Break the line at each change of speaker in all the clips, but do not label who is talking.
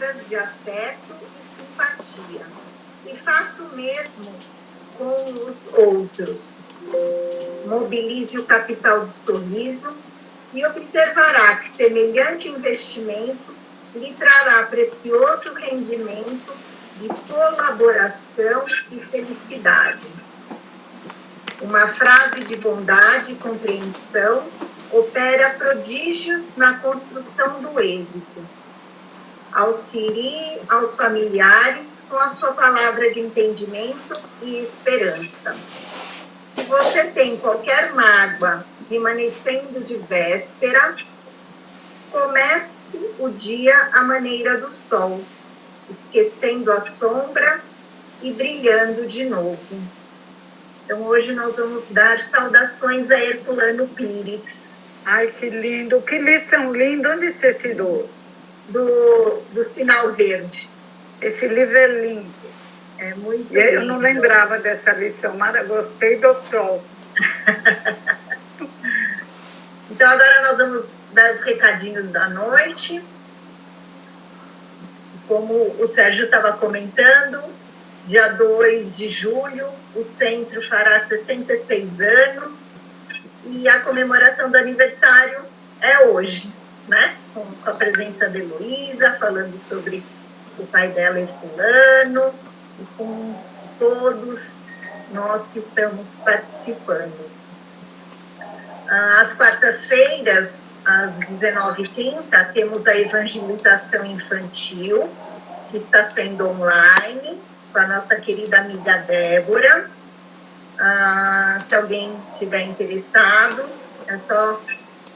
palavras de afeto e simpatia. E faça o mesmo com os outros. Mobilize o capital do sorriso e observará que semelhante investimento lhe trará precioso rendimento de colaboração e felicidade. Uma frase de bondade e compreensão opera prodígios na construção do êxito. Auxilie aos familiares com a sua palavra de entendimento e esperança. Se você tem qualquer mágoa remanescendo de véspera, comece o dia à maneira do sol, esquecendo a sombra e brilhando de novo. Então, hoje nós vamos dar saudações a Herculano Pires.
Ai, que lindo! Que lição linda! Onde você tirou?
Do Sinal Verde.
Esse livro é lindo.
É muito
lindo.
Eu
não lembrava dessa lição, mas gostei do sol.
Então, agora nós vamos dar os recadinhos da noite. Como o Sérgio estava comentando, dia 2 de julho, o centro fará 66 anos e a comemoração do aniversário é hoje, né? Com a presença da Heloísa, falando sobre o pai dela, Herculano, e com todos nós que estamos participando. Às quartas-feiras, às 19h30, temos a evangelização infantil, que está sendo online, com a nossa querida amiga Débora. Se alguém estiver interessado, é só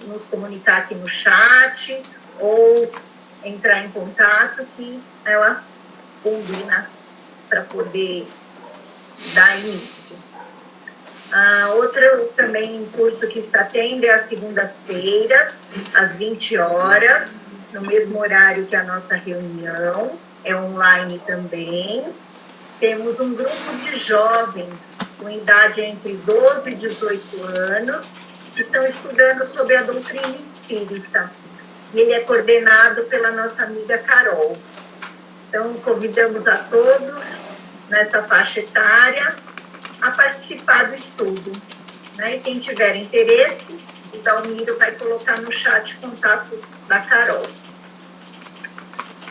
nos comunicar aqui no chat ou entrar em contato que ela combina para poder dar início. Outro também curso que está tendo é às segundas-feiras, às 20 horas, no mesmo horário que a nossa reunião, é online também. Temos um grupo de jovens com idade entre 12 e 18 anos que estão estudando sobre a doutrina espírita. E ele é coordenado pela nossa amiga Carol. Então, convidamos a todos nessa faixa etária a participar do estudo, né? E quem tiver interesse, o Dalmiro vai colocar no chat o contato da Carol.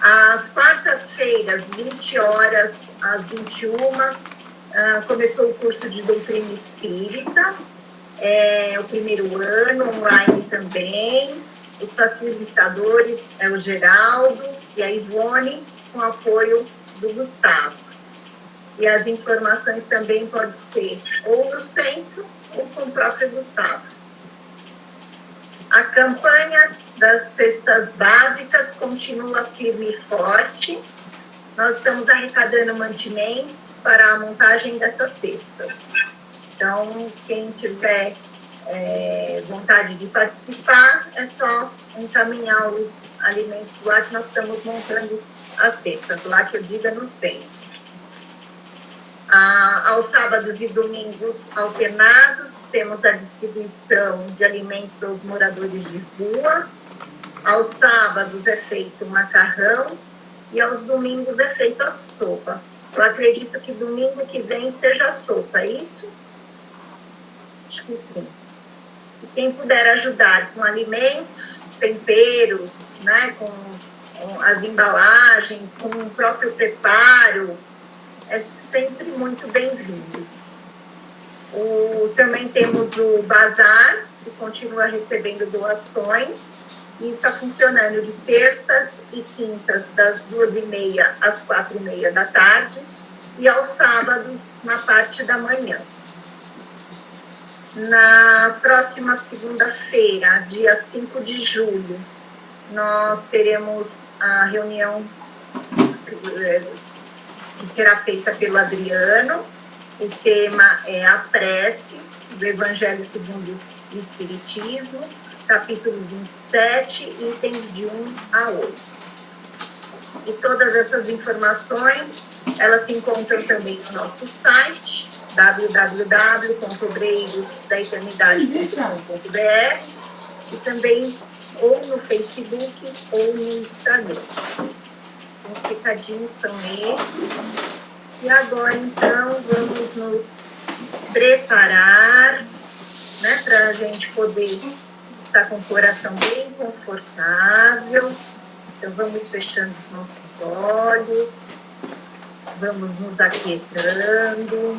Às quartas-feiras, 20 horas às 21, começou o curso de doutrina espírita, o primeiro ano, online também. Os facilitadores é o Geraldo e a Ivone, com apoio do Gustavo. E as informações também podem ser ou no centro ou com o próprio Gustavo. A campanha das cestas básicas continua firme e forte. Nós estamos arrecadando mantimentos para a montagem dessas cestas. Então, quem tiver vontade de participar, é só encaminhar os alimentos lá que nós estamos montando as cestas, lá que eu digo é no centro. Aos sábados e domingos alternados, temos a distribuição de alimentos aos moradores de rua. Aos sábados é feito macarrão e aos domingos é feita a sopa. Eu acredito que domingo que vem seja a sopa, é isso? Acho que sim. E quem puder ajudar com alimentos, temperos, né, com as embalagens, com o próprio preparo, é sempre muito bem-vindo. Também temos o bazar, que continua recebendo doações, e está funcionando de terças e quintas, das 2h30 às 4h30 da tarde, e aos sábados, na parte da manhã. Na próxima segunda-feira, dia 5 de julho, nós teremos a reunião que será feita pelo Adriano. O tema é a prece do Evangelho segundo o Espiritismo, capítulo 27, itens de 1 a 8. E todas essas informações, elas se encontram também no nosso site, www.obreirosdaeternidade.com.br, e também ou no Facebook ou no Instagram. Os recadinhos são esses. E agora, então, vamos nos preparar, né, para a gente poder estar com o coração bem confortável. Então, vamos fechando os nossos olhos, vamos nos aquietando,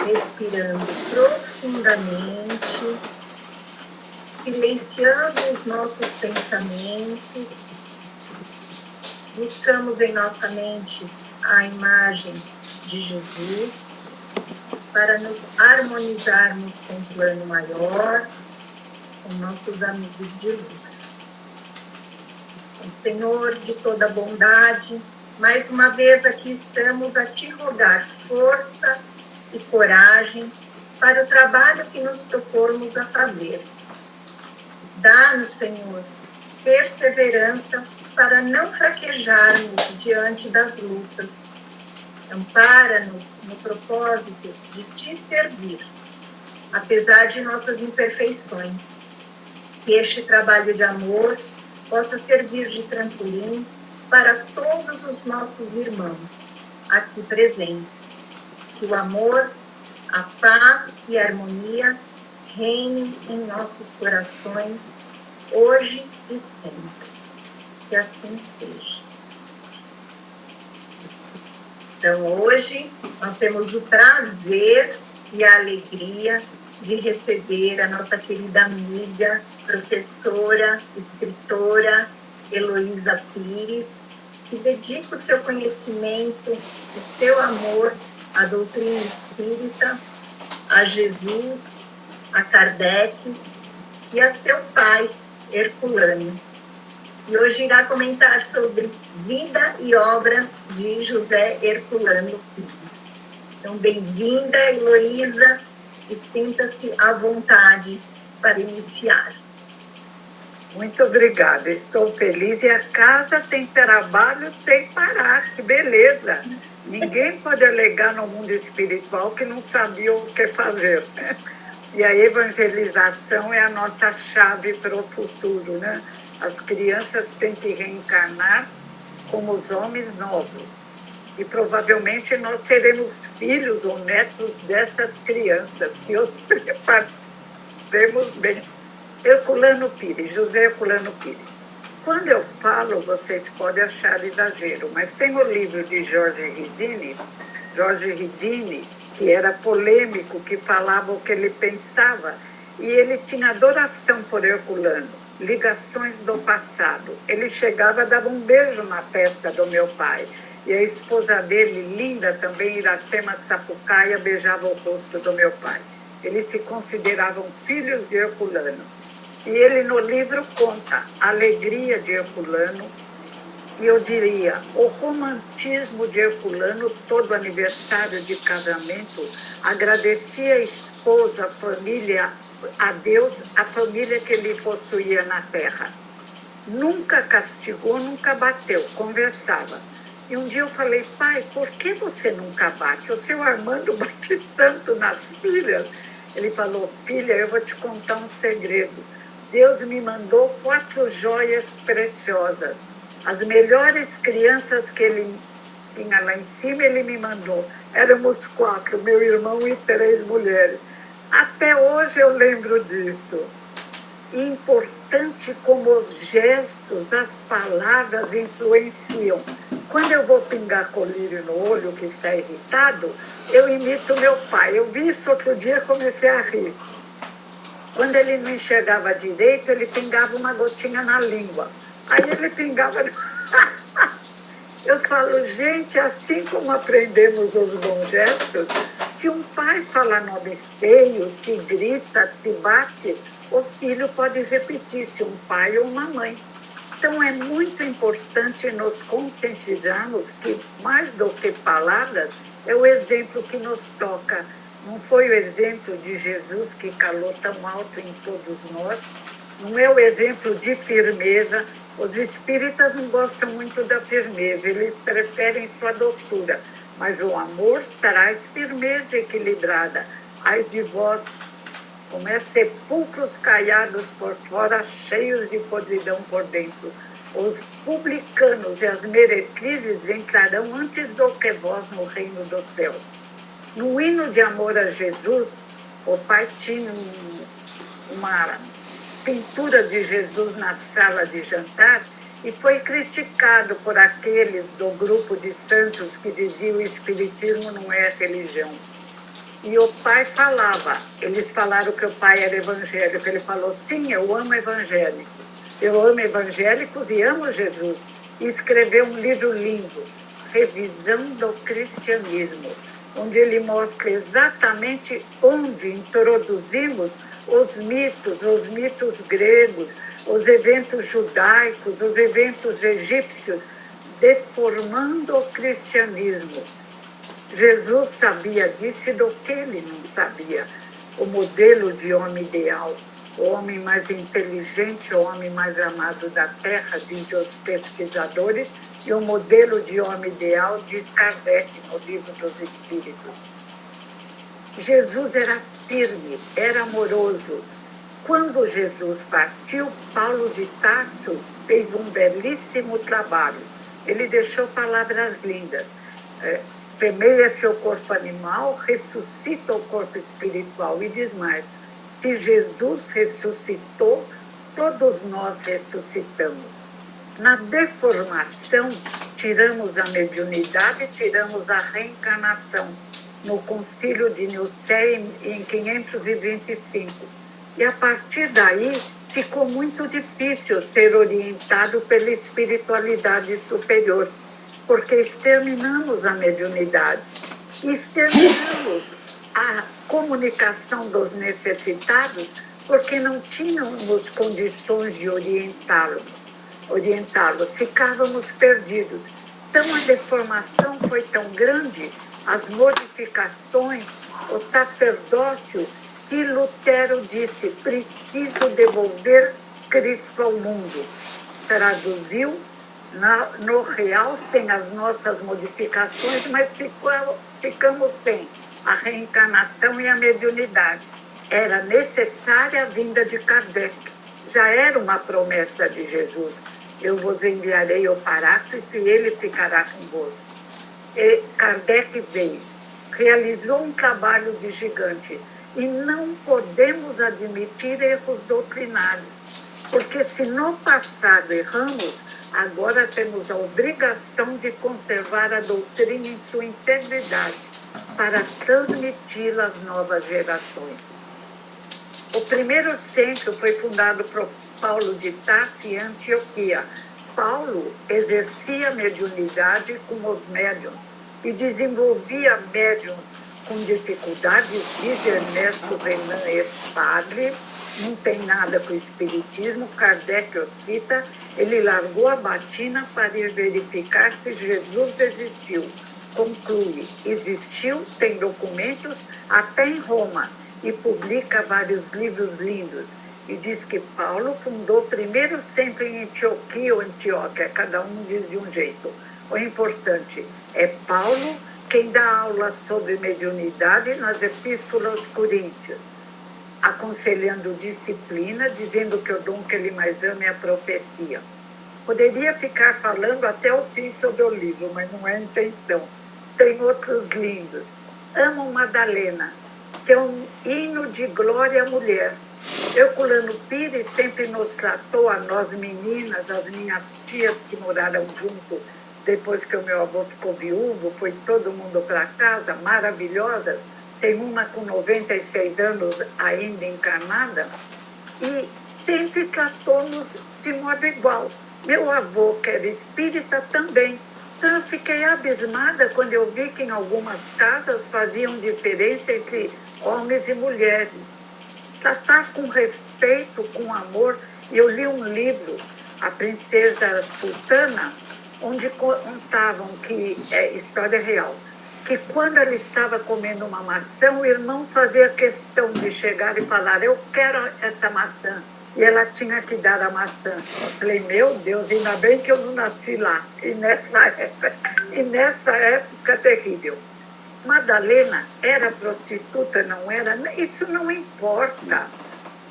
respirando profundamente, silenciando os nossos pensamentos. Buscamos em nossa mente a imagem de Jesus para nos harmonizarmos com um plano maior, com nossos amigos de luz. O Senhor de toda bondade, mais uma vez aqui estamos a te rogar força e coragem para o trabalho que nos propomos a fazer. Dá-nos, Senhor, perseverança para não fraquejarmos diante das lutas. Ampara-nos no propósito de te servir, apesar de nossas imperfeições. Que este trabalho de amor possa servir de trampolim para todos os nossos irmãos aqui presentes. Que o amor, a paz e a harmonia reinem em nossos corações, hoje e sempre. Que assim seja. Então, hoje, nós temos o prazer e a alegria de receber a nossa querida amiga, professora, escritora, Heloísa Pires, que dedica o seu conhecimento, o seu amor à doutrina espírita, a Jesus, a Kardec e a seu pai, Herculano. E hoje irá comentar sobre vida e obra de José Herculano Pires. Então, bem-vinda, Heloísa, e sinta-se à vontade para iniciar.
Muito obrigada, estou feliz e a casa tem trabalho sem parar, que beleza! Ninguém pode alegar no mundo espiritual que não sabia o que fazer. E a evangelização é a nossa chave para o futuro, né? As crianças têm que reencarnar como os homens novos. E provavelmente nós seremos filhos ou netos dessas crianças, que os preparemos bem. Herculano Pires, José Herculano Pires. Quando eu falo, vocês podem achar exagero, mas tem o livro de Jorge Risini, que era polêmico, que falava o que ele pensava, e ele tinha adoração por Herculano, ligações do passado. Ele chegava, dava um beijo na festa do meu pai, e a esposa dele, linda também, Iracema Sapucaia, beijava o rosto do meu pai. Eles se consideravam filhos de Herculano. E ele no livro conta a alegria de Herculano, e eu diria, o romantismo de Herculano, todo aniversário de casamento, agradecia a esposa, a família, a Deus, a família que ele possuía na terra. Nunca castigou, nunca bateu, conversava. E um dia eu falei, pai, por que você nunca bate? O seu Armando bate tanto nas filhas. Ele falou, filha, eu vou te contar um segredo. Deus me mandou 4 joias preciosas. As melhores crianças que ele tinha lá em cima, ele me mandou. Éramos 4, meu irmão e 3 mulheres. Até hoje eu lembro disso. Importante como os gestos, as palavras influenciam. Quando eu vou pingar colírio no olho, que está irritado, eu imito meu pai. Eu vi isso outro dia e comecei a rir. Quando ele não enxergava direito, ele pingava uma gotinha na língua. Aí ele pingava... Eu falo, gente, assim como aprendemos os bons gestos, se um pai fala nome feio, se grita, se bate, o filho pode repetir, se um pai ou uma mãe. Então, é muito importante nos conscientizarmos que, mais do que palavras, é o exemplo que nos toca. Não foi o exemplo de Jesus que calou tão alto em todos nós, não é o exemplo de firmeza. Os espíritas não gostam muito da firmeza, eles preferem sua doçura, mas o amor traz firmeza equilibrada. Ai de vós, como é sepulcros caiados por fora, cheios de podridão por dentro. os publicanos e as meretrizes entrarão antes do que vós no reino dos céus. No hino de amor a Jesus, o pai tinha uma pintura de Jesus na sala de jantar e foi criticado por aqueles do grupo de santos que diziam que o espiritismo não é religião. E o pai falava, eles falaram que o pai era evangélico, ele falou, sim, eu amo evangélicos, eu amo evangélicos e amo Jesus. E escreveu um livro lindo, Revisão do Cristianismo, onde ele mostra exatamente onde introduzimos os mitos gregos, os eventos judaicos, os eventos egípcios, deformando o cristianismo. Jesus sabia disso e do que ele não sabia. O modelo de homem ideal, o homem mais inteligente, o homem mais amado da Terra, dizem os pesquisadores, e o modelo de homem ideal, diz Kardec no Livro dos Espíritos. Jesus era firme, era amoroso. Quando Jesus partiu, Paulo de Tarso fez um belíssimo trabalho. Ele deixou palavras lindas. Semeia seu corpo animal, ressuscita o corpo espiritual. E diz mais, se Jesus ressuscitou, todos nós ressuscitamos. Na deformação, tiramos a mediunidade, tiramos a reencarnação, no Concílio de Nicéia, em 525. E a partir daí, ficou muito difícil ser orientado pela espiritualidade superior, porque exterminamos a mediunidade, exterminamos a comunicação dos necessitados, porque não tínhamos condições de orientá-los, ficávamos perdidos. Então a deformação foi tão grande, as modificações, o sacerdócio, que Lutero disse, preciso devolver Cristo ao mundo. Traduziu no real, sem as nossas modificações, mas ficamos sem a reencarnação e a mediunidade. Era necessária a vinda de Kardec. Já era uma promessa de Jesus. Eu vos enviarei o Paráclito e ele ficará convosco. E Kardec veio, realizou um trabalho de gigante. E não podemos admitir erros doutrinários, porque se no passado erramos, agora temos a obrigação de conservar a doutrina em sua integridade, para transmiti-la às novas gerações. O primeiro centro foi fundado por Paulo de Tarso em Antioquia. Paulo exercia mediunidade com os médiuns e desenvolvia médiuns com dificuldades, diz Ernesto Renan, padre, não tem nada com o espiritismo, Kardec o cita, ele largou a batina para ir verificar se Jesus existiu. Conclui, existiu, tem documentos, até em Roma, e publica vários livros lindos. E diz que Paulo fundou o primeiro centro em Antioquia ou Antioquia, cada um diz de um jeito. O importante é Paulo quem dá aula sobre mediunidade nas epístolas aos Coríntios, aconselhando disciplina, dizendo que o dom que ele mais ama é a profecia. Poderia ficar falando até o fim sobre o livro, mas não é a intenção. Tem outros lindos. Amo Madalena, que é um hino de glória à mulher. Herculano Pires sempre nos tratou, a nós meninas, as minhas tias que moraram junto, depois que o meu avô ficou viúvo, foi todo mundo para casa, maravilhosas. Tem uma com 96 anos ainda encarnada, e sempre tratou-nos de modo igual. Meu avô, que era espírita, também. Então eu fiquei abismada quando eu vi que em algumas casas faziam diferença entre homens e mulheres. Tratar com respeito, com amor. E eu li um livro, A Princesa Sultana, onde contavam que, é história real, que quando ela estava comendo uma maçã, o irmão fazia questão de chegar e falar, eu quero essa maçã. E ela tinha que dar a maçã. Eu falei, meu Deus, ainda bem que eu não nasci lá. E nessa época terrível. Madalena era prostituta, não era? Isso não importa.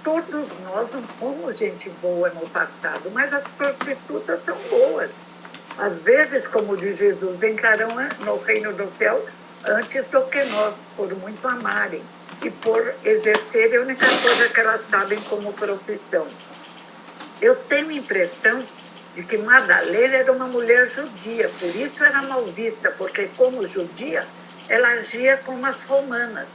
todos nós não fomos gente boa no passado, mas as prostitutas são boas. Às vezes, como diz Jesus, entrarão no reino do céu antes do que nós, por muito amarem e por exercerem a única coisa que elas sabem como profissão. Eu tenho a impressão de que Madalena era uma mulher judia, por isso era mal vista, porque como judia, ela agia como as romanas,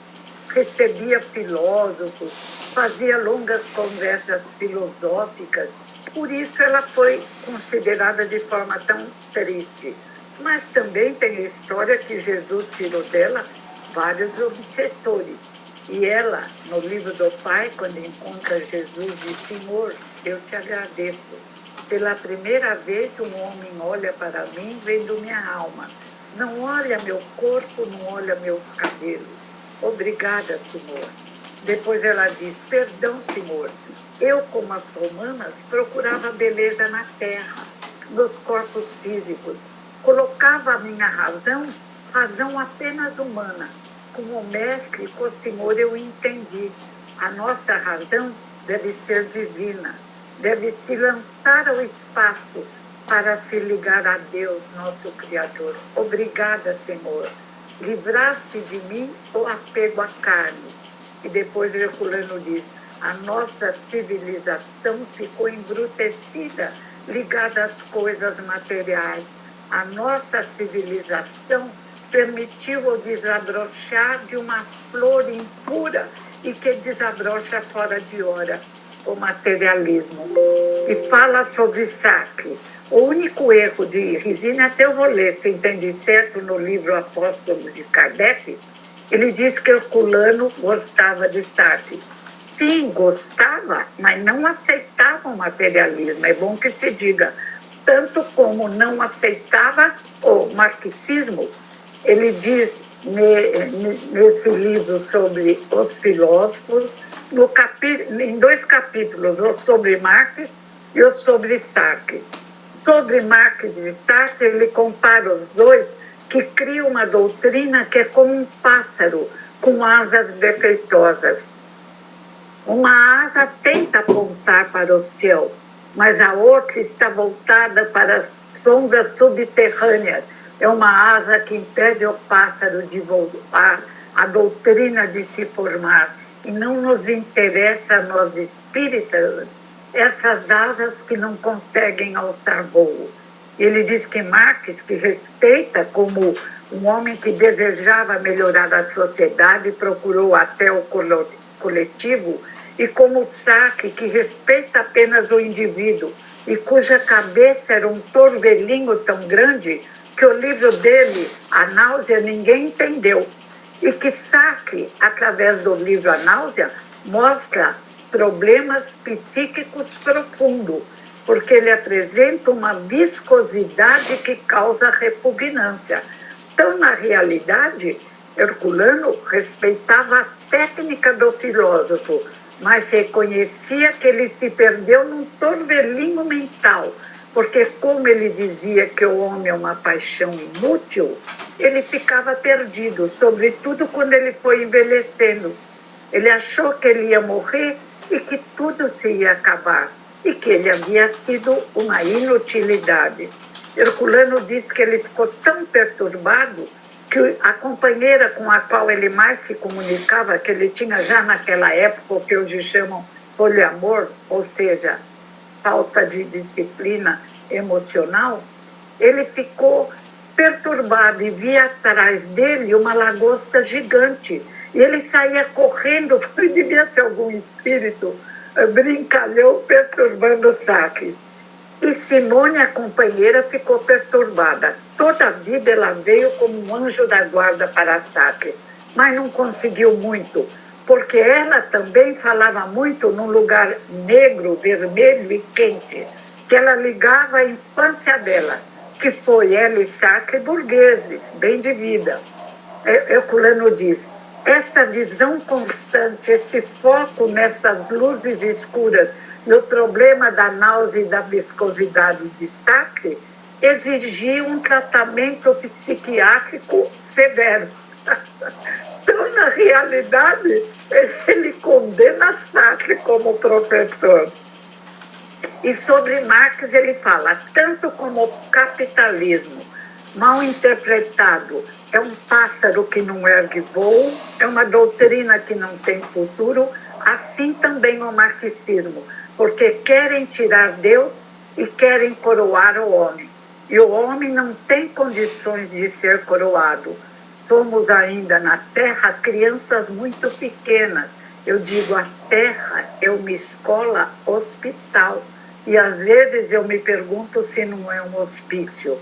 recebia filósofos, fazia longas conversas filosóficas, por isso ela foi considerada de forma tão triste. Mas também tem a história que Jesus tirou dela vários obsessores. E ela, no livro do Pai, quando encontra Jesus, diz: Senhor, eu te agradeço. Pela primeira vez um homem olha para mim vendo minha alma. Não olha meu corpo, não olha meus cabelos. Obrigada, Senhor. Depois ela diz: perdão, Senhor. Eu, como as romanas, procurava beleza na terra, nos corpos físicos. Colocava a minha razão apenas humana. Com o Mestre, com o Senhor, eu entendi. A nossa razão deve ser divina, deve se lançar ao espaço para se ligar a Deus, nosso Criador. Obrigada, Senhor. Livraste de mim o apego à carne. E depois Herculano diz: a nossa civilização ficou embrutecida, ligada às coisas materiais. A nossa civilização permitiu o desabrochar de uma flor impura e que desabrocha fora de hora, o materialismo. E fala sobre Sartre. O único erro de Rizzini, até eu vou ler, se entende certo, no livro Apóstolo de Kardec, ele diz que Herculano gostava de Sartre. Sim, gostava, mas não aceitava o materialismo. É bom que se diga. Tanto como não aceitava o marxismo, ele diz nesse livro sobre os filósofos, em 2 capítulos, o sobre Marx e o sobre Sartre. Sobre Marx e Sartre, ele compara os dois, que cria uma doutrina que é como um pássaro com asas defeituosas. Uma asa tenta apontar para o céu, mas a outra está voltada para as sombras subterrâneas. É uma asa que impede o pássaro de voar, a doutrina de se formar. E não nos interessa, nós espíritas, essas asas que não conseguem alçar voo. Ele diz que Marx, que respeita como um homem que desejava melhorar a sociedade, procurou até o coletivo, e como Sartre, que respeita apenas o indivíduo e cuja cabeça era um torvelinho tão grande que o livro dele, A Náusea, ninguém entendeu. E que Sartre, através do livro A Náusea, mostra problemas psíquicos profundos, porque ele apresenta uma viscosidade que causa repugnância. Então, na realidade, Herculano respeitava a técnica do filósofo, mas reconhecia que ele se perdeu num torvelinho mental, porque como ele dizia que o homem é uma paixão inútil, ele ficava perdido, sobretudo quando ele foi envelhecendo. Ele achou que ele ia morrer e que tudo se ia acabar, e que ele havia sido uma inutilidade. Herculano diz que ele ficou tão perturbado que a companheira com a qual ele mais se comunicava, que ele tinha já naquela época o que hoje chamam poliamor, ou seja, falta de disciplina emocional, ele ficou perturbado e via atrás dele uma lagosta gigante. E ele saía correndo, devia ser algum espírito brincalhão perturbando Sartre. E Simone, a companheira, ficou perturbada. Toda a vida ela veio como um anjo da guarda para Sartre, mas não conseguiu muito, porque ela também falava muito num lugar negro, vermelho e quente, que ela ligava à infância dela, que foi ela e Sartre burgueses, bem de vida. Herculano diz: essa visão constante, esse foco nessas luzes escuras, no problema da náusea e da viscosidade de Sartre, exigia um tratamento psiquiátrico severo. Então, na realidade, ele condena Sartre como professor. E sobre Marx ele fala, tanto como o capitalismo, mal interpretado, é um pássaro que não ergue voo, é uma doutrina que não tem futuro, assim também o marxismo, porque querem tirar Deus e querem coroar o homem. E o homem não tem condições de ser coroado. Somos ainda na Terra crianças muito pequenas. Eu digo, a Terra é uma escola hospital. E às vezes eu me pergunto se não é um hospício,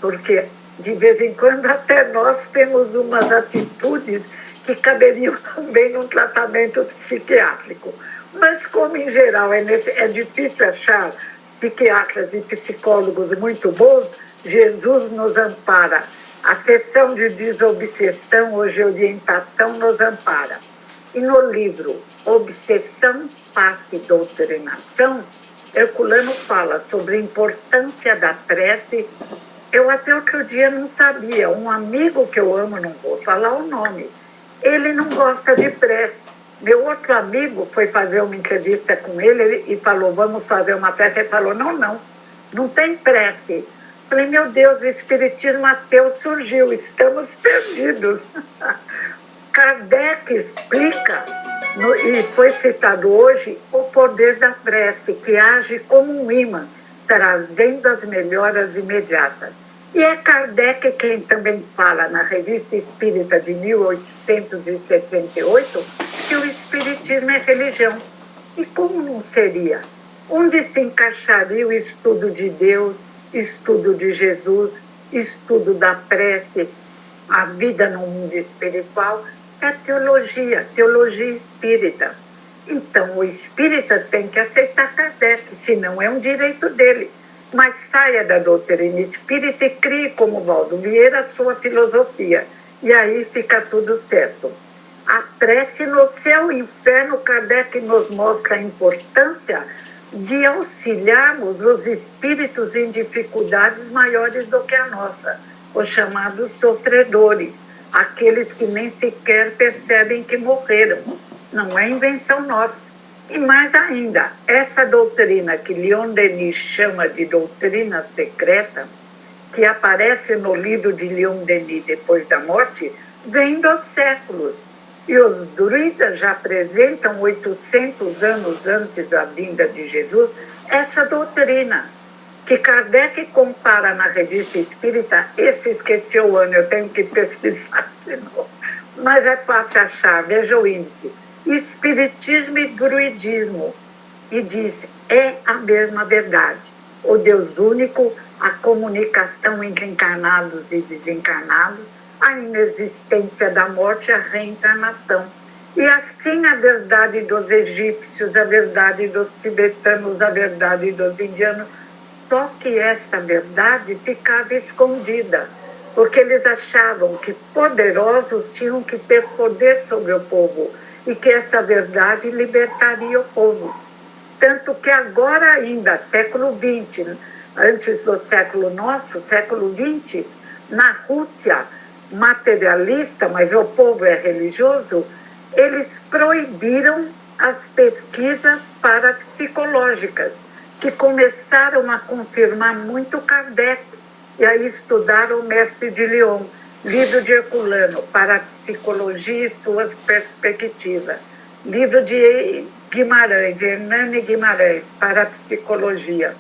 porque de vez em quando até nós temos umas atitudes que caberiam também num tratamento psiquiátrico. Mas como em geral é difícil achar psiquiatras e psicólogos muito bons, Jesus nos ampara. A sessão de desobsessão, hoje orientação, nos ampara. E no livro Obsessão, Paz e Doutrinação, Herculano fala sobre a importância da prece. Eu até outro dia não sabia. Um amigo que eu amo, não vou falar o nome, ele não gosta de prece. Meu outro amigo foi fazer uma entrevista com ele e falou, vamos fazer uma prece. Ele falou, não tem prece. Falei, meu Deus, o espiritismo ateu surgiu, estamos perdidos. Kardec explica, e foi citado hoje, o poder da prece, que age como um imã, trazendo as melhoras imediatas. E é Kardec quem também fala na Revista Espírita de 1878 que o espiritismo é religião. E como não seria? Onde se encaixaria o estudo de Deus, estudo de Jesus, estudo da prece, a vida no mundo espiritual? É teologia espírita. Então, o espírita tem que aceitar Kardec, senão é um direito dele. Mas saia da doutrina espírita e crie, como Valdo Vieira, a sua filosofia. E aí fica tudo certo. A prece no céu e inferno, Kardec nos mostra a importância de auxiliarmos os espíritos em dificuldades maiores do que a nossa, os chamados sofredores, aqueles que nem sequer percebem que morreram. Não é invenção nossa. E mais ainda, essa doutrina que Leon Denis chama de doutrina secreta, que aparece no livro de Leon Denis depois da morte, vem dos séculos. E os druidas já apresentam 800 anos antes da vinda de Jesus essa doutrina, que Kardec compara na Revista Espírita. Esse esqueceu o ano, eu tenho que pesquisar de novo. Mas é fácil achar, veja o índice. Espiritismo e druidismo. E diz, é a mesma verdade. O Deus único, a comunicação entre encarnados e desencarnados, a inexistência da morte e a reencarnação. E assim a verdade dos egípcios, a verdade dos tibetanos, a verdade dos indianos. Só que essa verdade ficava escondida, porque eles achavam que poderosos tinham que ter poder sobre o povo e que essa verdade libertaria o povo. Tanto que agora ainda, século XX, antes do século nosso, século XX, na Rússia materialista, mas o povo é religioso, eles proibiram as pesquisas parapsicológicas, que começaram a confirmar muito Kardec, e aí estudaram o Mestre de Lyon, livro de Herculano, Parapsicologia e suas perspectivas, livro de Guimarães, de Hernani Guimarães, Parapsicologia.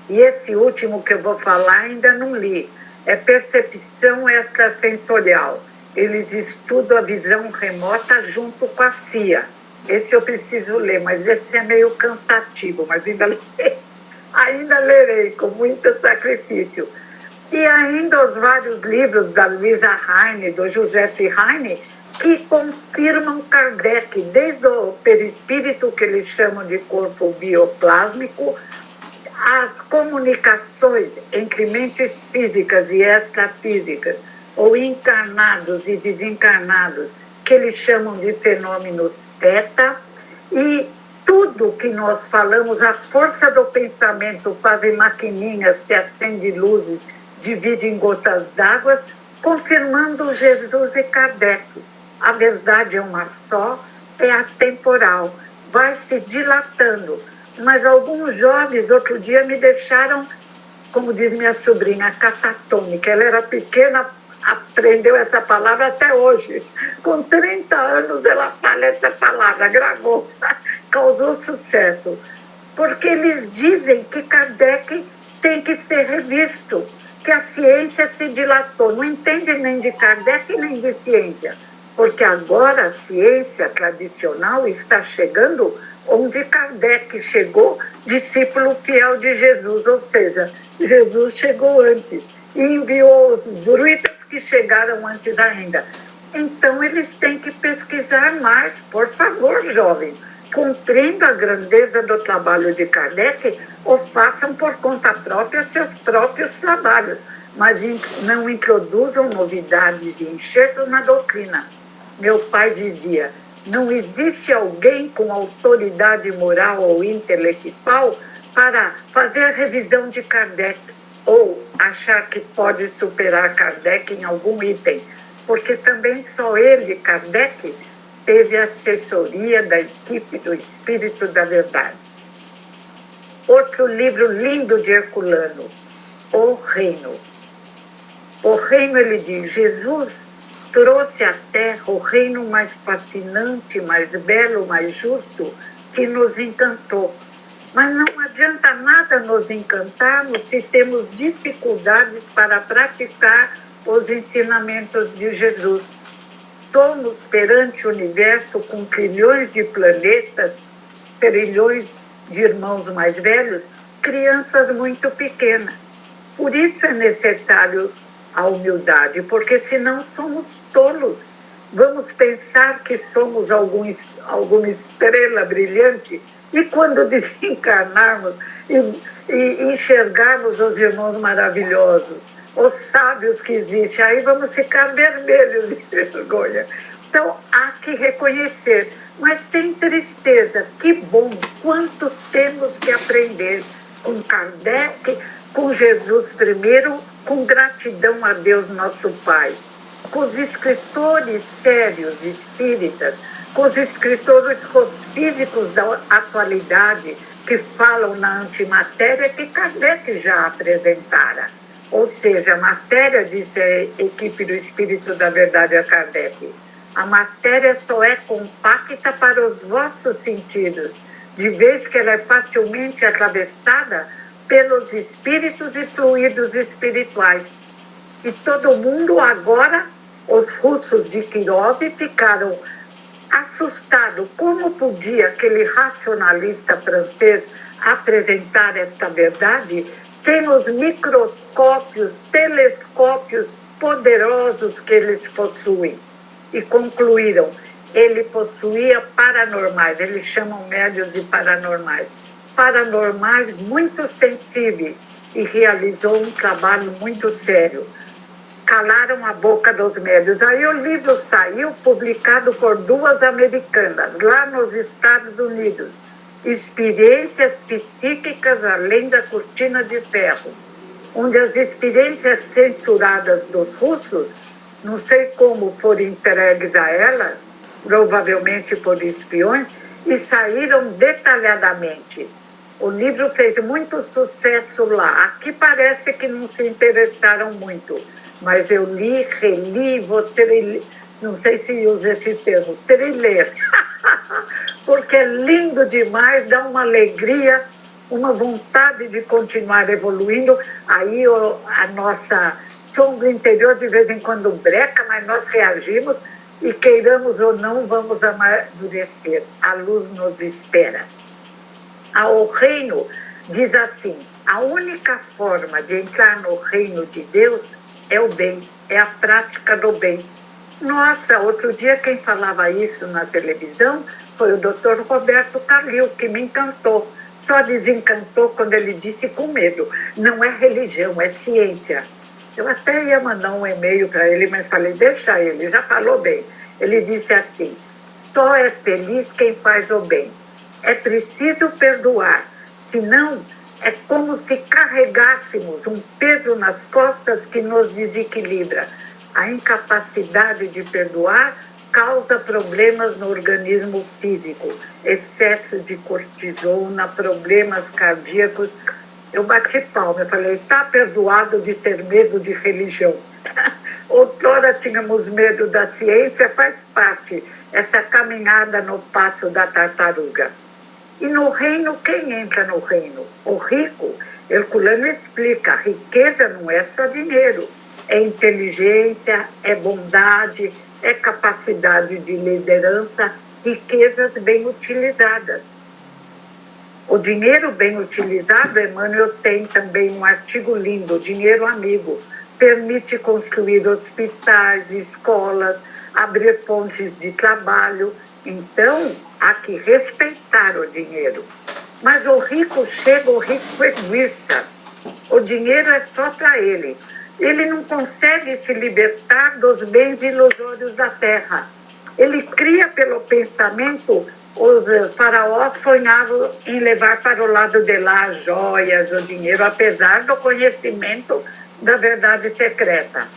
E esse último que eu vou falar ainda não li, é Percepção Extrasensorial. Eles estudam a visão remota junto com a CIA. Esse eu preciso ler, mas esse é meio cansativo, mas ainda lerei com muito sacrifício. E ainda os vários livros da Luisa Heine, do Joseph Heine, que confirmam Kardec, desde o perispírito, que eles chamam de corpo bioplásmico, as comunicações entre mentes físicas e extrafísicas, ou encarnados e desencarnados, que eles chamam de fenômenos θ, e tudo que nós falamos, a força do pensamento, fazem maquininhas que acendem luzes, divide em gotas d'água, confirmando Jesus e Kardec. A verdade é uma só, é atemporal, vai se dilatando. Mas alguns jovens, outro dia, me deixaram, como diz minha sobrinha, catatônica. Ela era pequena, aprendeu essa palavra até hoje. Com 30 anos ela fala essa palavra, gravou, causou sucesso. Porque eles dizem que Kardec tem que ser revisto, que a ciência se dilatou. Não entende nem de Kardec nem de ciência, porque agora a ciência tradicional está chegando onde Kardec chegou, discípulo fiel de Jesus, ou seja, Jesus chegou antes e enviou os druidas que chegaram antes ainda. Então eles têm que pesquisar mais, por favor, jovens, compreendo a grandeza do trabalho de Kardec, ou façam por conta própria seus próprios trabalhos, mas não introduzam novidades e enxertos na doutrina. Meu pai dizia, não existe alguém com autoridade moral ou intelectual para fazer a revisão de Kardec ou achar que pode superar Kardec em algum item, porque também só ele, Kardec, teve assessoria da equipe do Espírito da Verdade. Outro livro lindo de Herculano, O Reino. O Reino, ele diz, Jesus trouxe à Terra o reino mais fascinante, mais belo, mais justo, que nos encantou. Mas não adianta nada nos encantarmos se temos dificuldades para praticar os ensinamentos de Jesus. Somos perante o universo com trilhões de planetas, trilhões de irmãos mais velhos, crianças muito pequenas. Por isso é necessário a humildade, porque senão somos tolos. Vamos pensar que somos alguma estrela brilhante e quando desencarnarmos e enxergarmos os irmãos maravilhosos, os sábios que existem, aí vamos ficar vermelhos de vergonha. Então, há que reconhecer. Mas tem tristeza. Que bom, quanto temos que aprender com Kardec, com Jesus primeiro, com gratidão a Deus, nosso Pai. Com os escritores sérios espíritas, com os escritores físicos da atualidade, que falam na antimatéria que Kardec já apresentara. Ou seja, a matéria, disse a equipe do Espírito da Verdade a Kardec, a matéria só é compacta para os vossos sentidos, de vez que ela é facilmente atravessada pelos espíritos e fluidos espirituais. E todo mundo agora, os russos de Kirov, ficaram assustados. Como podia aquele racionalista francês apresentar esta verdade sem os microscópios, telescópios poderosos que eles possuem? E concluíram, ele possuía paranormais, eles chamam médiuns de paranormais muito sensíveis, e realizou um trabalho muito sério. Calaram a boca dos médiuns. Aí o livro saiu, publicado por 2 americanas, lá nos Estados Unidos. Experiências psíquicas além da cortina de ferro, onde as experiências censuradas dos russos, não sei como foram entregues a elas, provavelmente por espiões, e saíram detalhadamente. O livro fez muito sucesso lá. Aqui parece que não se interessaram muito, mas eu li, reli, vou não sei se usa esse termo, triler, porque é lindo demais, dá uma alegria, uma vontade de continuar evoluindo. Aí a nossa sombra interior de vez em quando breca, mas nós reagimos e, queiramos ou não, vamos amadurecer. A luz nos espera. O reino diz assim, a única forma de entrar no reino de Deus é o bem, é a prática do bem. Nossa, outro dia quem falava isso na televisão foi o Dr. Roberto Calil, que me encantou. Só desencantou quando ele disse com medo, não é religião, é ciência. Eu até ia mandar um e-mail para ele, mas falei, deixa ele, já falou bem. Ele disse assim, só é feliz quem faz o bem. É preciso perdoar, senão é como se carregássemos um peso nas costas que nos desequilibra. A incapacidade de perdoar causa problemas no organismo físico, excesso de cortisona, problemas cardíacos. Eu bati palma, eu falei, está perdoado de ter medo de religião. Outrora tínhamos medo da ciência, faz parte essa caminhada no passo da tartaruga. E no reino, quem entra no reino? O rico. Herculano explica, a riqueza não é só dinheiro, é inteligência, é bondade, é capacidade de liderança, riquezas bem utilizadas. O dinheiro bem utilizado, Emmanuel tem também um artigo lindo, Dinheiro Amigo, permite construir hospitais, escolas, abrir pontes de trabalho. Então, há que respeitar o dinheiro. Mas o rico chega, o rico egoísta. O dinheiro é só para ele. Ele não consegue se libertar dos bens ilusórios da terra. Ele cria pelo pensamento, os faraós sonhavam em levar para o lado de lá as joias, o dinheiro, apesar do conhecimento da verdade secreta.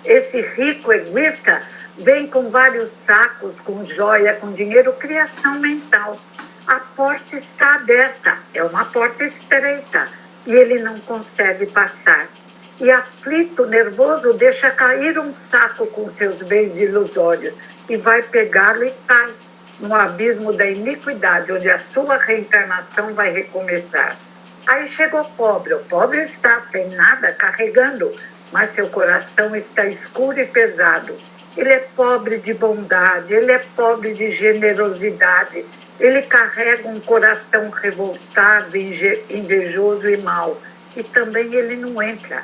Esse rico egoísta vem com vários sacos, com joia, com dinheiro, criação mental. A porta está aberta, é uma porta estreita, e ele não consegue passar. E aflito, nervoso, deixa cair um saco com seus bens ilusórios e vai pegá-lo e cai no abismo da iniquidade, onde a sua reencarnação vai recomeçar. Aí chega o pobre está sem nada, carregando, mas seu coração está escuro e pesado. Ele é pobre de bondade, ele é pobre de generosidade, ele carrega um coração revoltado, invejoso e mau. E também ele não entra.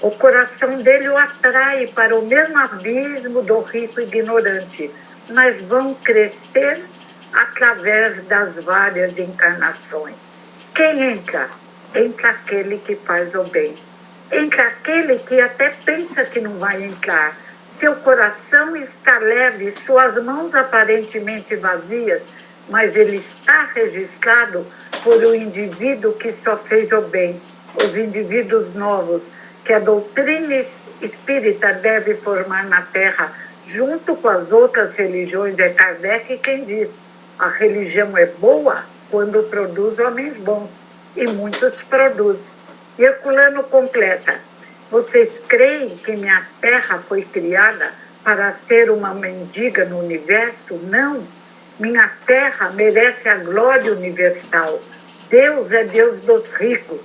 O coração dele o atrai para o mesmo abismo do rico ignorante, mas vão crescer através das várias encarnações. Quem entra? Entra aquele que faz o bem. Entra aquele que até pensa que não vai entrar. Seu coração está leve, suas mãos aparentemente vazias, mas ele está registrado por um indivíduo que só fez o bem. Os indivíduos novos que a doutrina espírita deve formar na Terra, junto com as outras religiões, é Kardec quem diz: a religião é boa quando produz homens bons, e muitos produzem. E Herculano completa: vocês creem que minha terra foi criada para ser uma mendiga no universo? Não. Minha terra merece a glória universal. Deus é Deus dos ricos,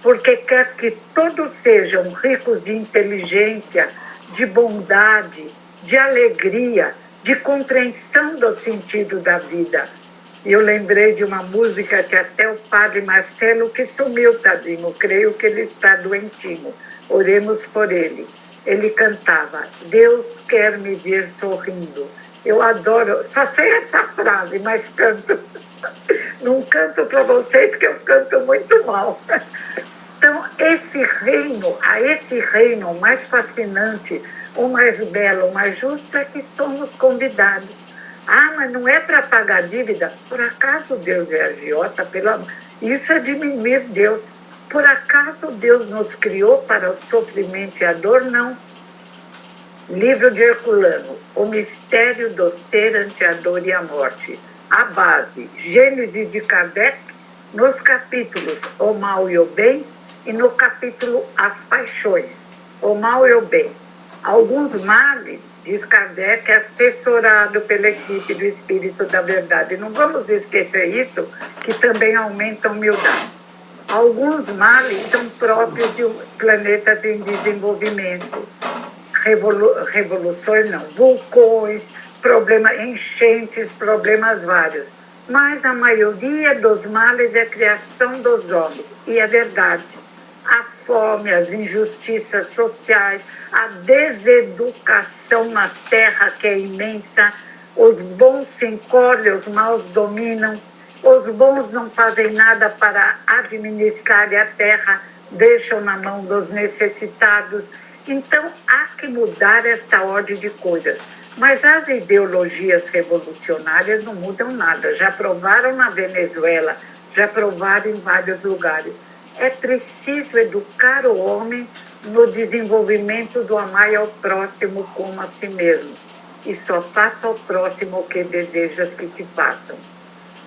porque quer que todos sejam ricos de inteligência, de bondade, de alegria, de compreensão do sentido da vida. E eu lembrei de uma música que até o padre Marcelo, que sumiu, tadinho, creio que ele está doentinho, oremos por ele. Ele cantava: Deus quer me ver sorrindo. Eu adoro, só sei essa frase, mas canto. Não canto para vocês, que eu canto muito mal. Então, a esse reino mais fascinante, o mais belo, o mais justo, é que somos convidados. Ah, mas não é para pagar dívida? Por acaso Deus é agiota? Isso é diminuir Deus. Por acaso Deus nos criou para o sofrimento e a dor? Não. Livro de Herculano, O Mistério do Ser ante a Dor e a Morte. A base, Gênesis de Kardec, nos capítulos O Mal e o Bem, e no capítulo As Paixões, o mal e o bem. Alguns males, diz Kardec, é assessorado pela equipe do Espírito da Verdade. Não vamos esquecer isso, que também aumenta a humildade. Alguns males são próprios de planetas em desenvolvimento. Revoluções não, vulcões, problemas, enchentes, problemas vários. Mas a maioria dos males é a criação dos homens. E é verdade. A fome, as injustiças sociais, a deseducação na terra, que é imensa, os bons se encolhem, os maus dominam, os bons não fazem nada para administrar a terra, deixam na mão dos necessitados. Então, há que mudar esta ordem de coisas. Mas as ideologias revolucionárias não mudam nada. Já provaram na Venezuela, já provaram em vários lugares. É preciso educar o homem no desenvolvimento do amar ao próximo como a si mesmo. e só faça ao próximo o que desejas que te façam.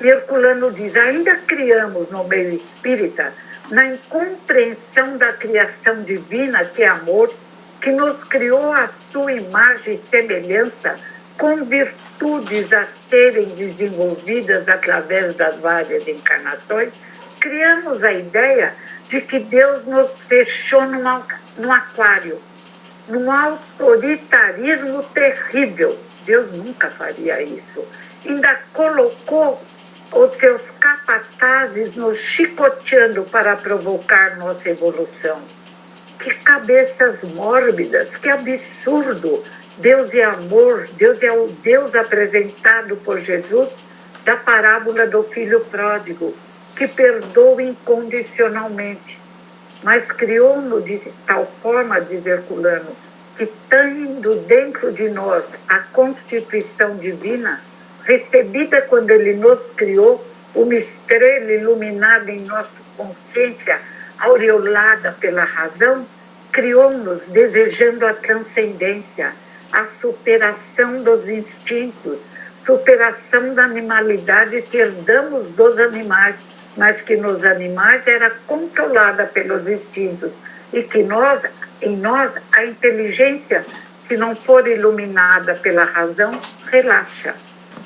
E Herculano diz, ainda criamos no meio espírita, na incompreensão da criação divina, que é amor, que nos criou à sua imagem e semelhança, com virtudes a serem desenvolvidas através das várias encarnações, criamos a ideia de que Deus nos fechou num aquário, num autoritarismo terrível. Deus nunca faria isso. Ainda colocou os seus capatazes nos chicoteando para provocar nossa evolução. Que cabeças mórbidas, que absurdo! Deus é amor, Deus é o Deus apresentado por Jesus da parábola do filho pródigo, que perdoa incondicionalmente, mas criou-nos de tal forma, diz Herculano, que tendo dentro de nós a constituição divina, recebida quando ele nos criou, uma estrela iluminada em nossa consciência, aureolada pela razão, criou-nos desejando a transcendência, a superação dos instintos, superação da animalidade que herdamos dos animais, mas que nos animais era controlada pelos instintos e que em nós a inteligência, se não for iluminada pela razão, relaxa.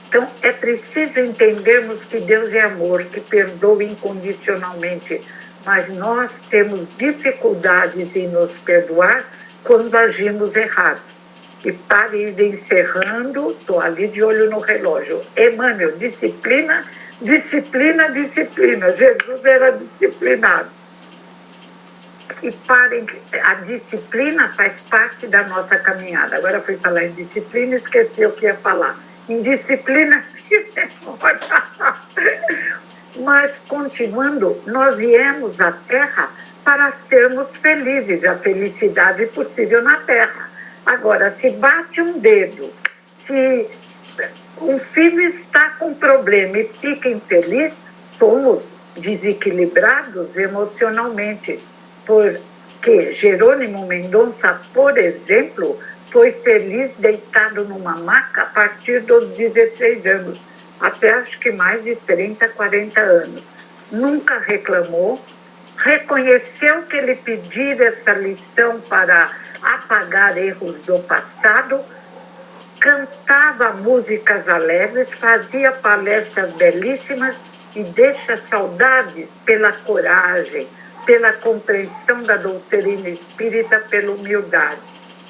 Então é preciso entendermos que Deus é amor, que perdoa incondicionalmente, mas nós temos dificuldades em nos perdoar quando agimos errado. E para ir encerrando, estou ali de olho no relógio. Emmanuel, disciplina, disciplina, disciplina. Jesus era disciplinado. E parem, a disciplina faz parte da nossa caminhada. Agora fui falar em disciplina e esqueci o que ia falar. Indisciplina de memória. Mas, continuando, nós viemos à Terra para sermos felizes, a felicidade possível na Terra. Agora, se bate um dedo, se um filho está com problema e fica infeliz, somos desequilibrados emocionalmente. Porque Jerônimo Mendonça, por exemplo, foi feliz deitado numa maca a partir dos 16 anos, até acho que mais de 30, 40 anos. Nunca reclamou, reconheceu que ele pedir essa lição para apagar erros do passado, cantava músicas alegres, fazia palestras belíssimas e deixa saudades pela coragem, pela compreensão da doutrina espírita, pela humildade.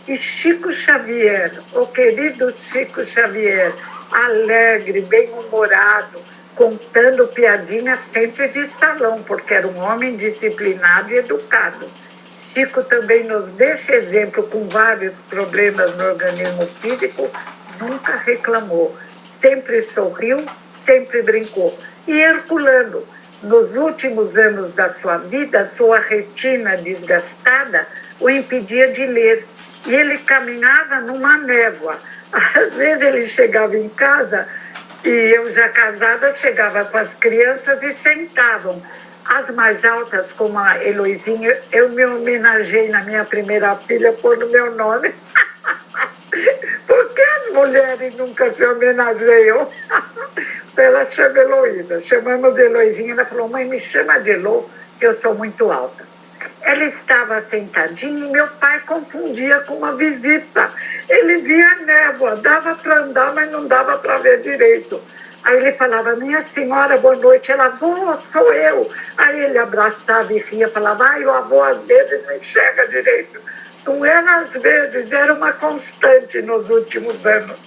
E Chico Xavier, o querido Chico Xavier, alegre, bem-humorado, contando piadinhas sempre de salão, porque era um homem disciplinado e educado. Chico também nos deixa exemplo com vários problemas no organismo físico, nunca reclamou, sempre sorriu, sempre brincou. E Herculano, nos últimos anos da sua vida, sua retina desgastada o impedia de ler. E ele caminhava numa névoa. Às vezes ele chegava em casa e eu já casada chegava com as crianças e sentavam. As mais altas, como a Heloizinha, eu me homenageei na minha primeira filha por no meu nome. Por que as mulheres nunca se homenageiam? Ela chama Heloísa. Chamamos de Heloizinha, ela falou, mãe, me chama de Elo, que eu sou muito alta. Ela estava sentadinha e meu pai confundia com uma visita. Ele via a névoa, dava para andar, mas não dava para ver direito. Aí ele falava, minha senhora, boa noite. Ela, avô, sou eu. Aí ele abraçava e ria, falava, ai, o avô às vezes não enxerga direito. Com ela, às vezes, era uma constante nos últimos anos.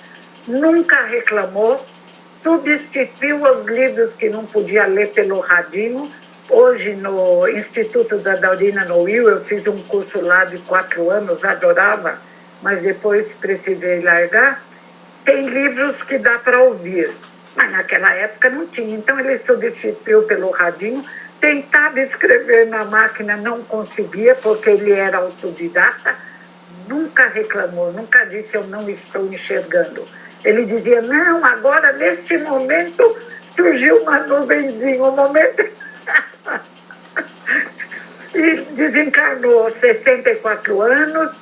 Nunca reclamou, substituiu os livros que não podia ler pelo radinho. Hoje, no Instituto da Daurina Noil, eu fiz um curso lá de 4 anos, adorava, mas depois precisei largar. Tem livros que dá para ouvir, mas naquela época não tinha. Então, ele substituiu pelo radinho, tentava escrever na máquina, não conseguia, porque ele era autodidata, nunca reclamou, nunca disse eu não estou enxergando. Ele dizia, não, agora, neste momento, surgiu uma nuvenzinha, um momento... E desencarnou aos 64 anos,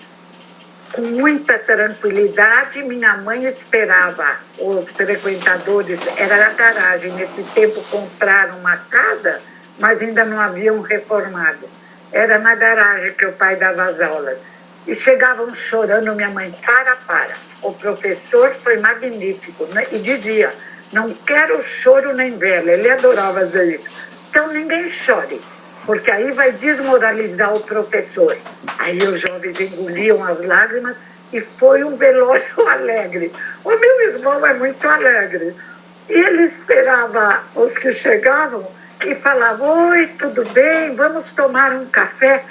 com muita tranquilidade, minha mãe esperava os frequentadores, era na garagem, nesse tempo compraram uma casa, mas ainda não haviam reformado. Era na garagem que o pai dava as aulas. E chegavam chorando, minha mãe, para. O professor foi magnífico, né? E dizia, não quero choro nem vela, ele adorava dizer isso. Então ninguém chore, porque aí vai desmoralizar o professor. Aí os jovens engoliam as lágrimas e foi um velório alegre. O meu irmão é muito alegre. E ele esperava os que chegavam e falava, oi, tudo bem, vamos tomar um café?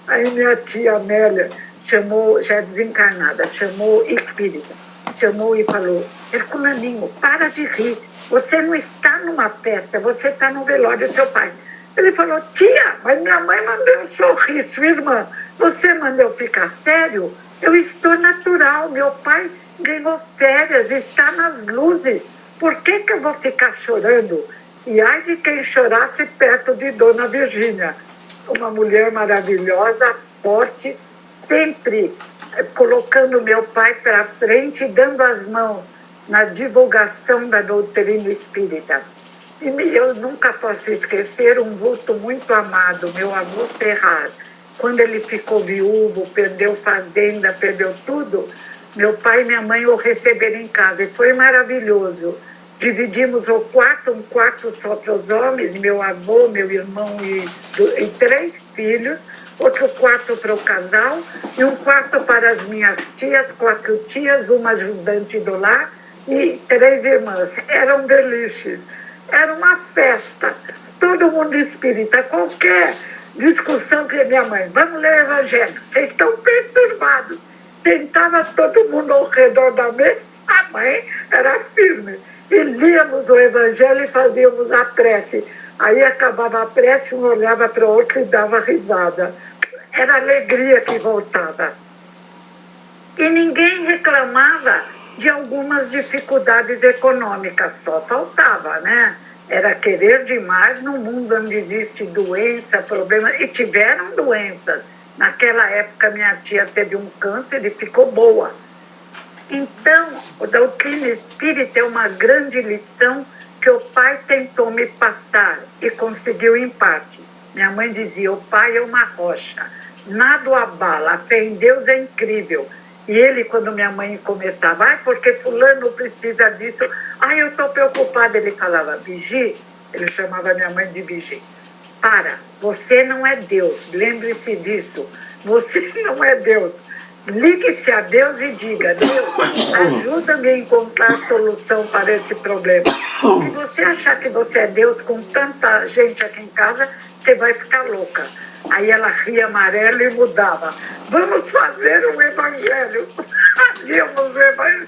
Aí minha tia Amélia chamou, já desencarnada, chamou espírita, chamou e falou, Herculaninho, para de rir, você não está numa festa, você está no velório do seu pai. Ele falou, tia, mas minha mãe mandou eu sorrir, sua irmã, você mandou eu ficar sério? Eu estou natural, meu pai ganhou férias, está nas luzes, por que eu vou ficar chorando? E ai de quem chorasse perto de Dona Virgínia, uma mulher maravilhosa, forte, sempre colocando meu pai para frente, dando as mãos na divulgação da doutrina espírita. E eu nunca posso esquecer um vulto muito amado, meu avô Ferraz. Quando ele ficou viúvo, perdeu fazenda, perdeu tudo, meu pai e minha mãe o receberam em casa. E foi maravilhoso. Dividimos o quarto, um quarto só para os homens, meu avô, meu irmão e 3 filhos, outro quarto para o casal e um quarto para as minhas tias, 4 tias, uma ajudante do lar e 3 irmãs. Eram beliches. Era uma festa. Todo mundo espírita. Qualquer discussão que minha mãe, vamos ler o Evangelho, vocês estão perturbados. Sentava todo mundo ao redor da mesa, a mãe era firme. E líamos o Evangelho e fazíamos a prece. Aí acabava a prece, um olhava para o outro e dava risada. Era alegria que voltava. E ninguém reclamava de algumas dificuldades econômicas, só faltava, né? Era querer demais num mundo onde existe doença, problema, e tiveram doenças. Naquela época minha tia teve um câncer e ficou boa. Então, a doutrina espírita é uma grande lição que o pai tentou me passar e conseguiu em parte. Minha mãe dizia, o pai é uma rocha, nada o abala, a fé em Deus é incrível. E ele, quando minha mãe começava, porque fulano precisa disso, eu estou preocupada, ele falava, Vigi, ele chamava minha mãe de Vigi, você não é Deus, lembre-se disso, você não é Deus. Ligue-se a Deus e diga, Deus, ajuda-me a encontrar solução para esse problema. Se você achar que você é Deus com tanta gente aqui em casa, você vai ficar louca. Aí ela ria amarela e mudava. Vamos fazer um evangelho. Fazíamos o evangelho.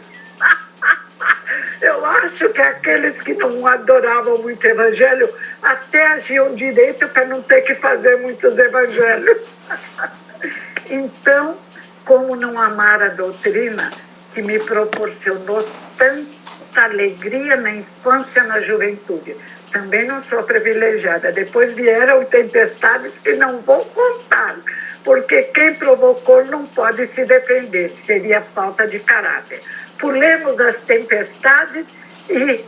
Eu acho que aqueles que não adoravam muito evangelho até agiam direito para não ter que fazer muitos evangelhos. Então, como não amar a doutrina que me proporcionou tanta alegria na infância e na juventude? Também não sou privilegiada. Depois vieram tempestades que não vou contar, porque quem provocou não pode se defender, seria falta de caráter. Pulemos as tempestades e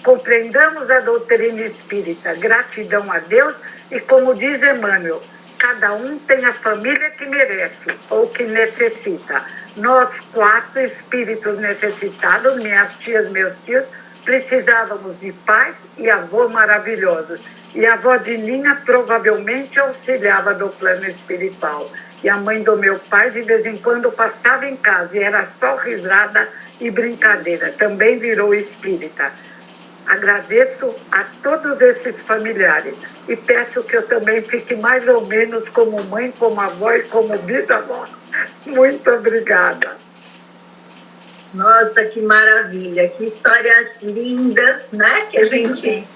compreendamos a doutrina espírita. Gratidão a Deus e, como diz Emmanuel, cada um tem a família que merece ou que necessita. Nós 4 espíritos necessitados, minhas tias, meus tios, precisávamos de pais e avô maravilhosos. E a avó de Nina provavelmente auxiliava do plano espiritual. E a mãe do meu pai, de vez em quando, passava em casa e era só risada e brincadeira. Também virou espírita. Agradeço a todos esses familiares e peço que eu também fique mais ou menos como mãe, como avó e como bisavó. Muito obrigada.
Nossa, que maravilha, que histórias lindas, né? Que a gente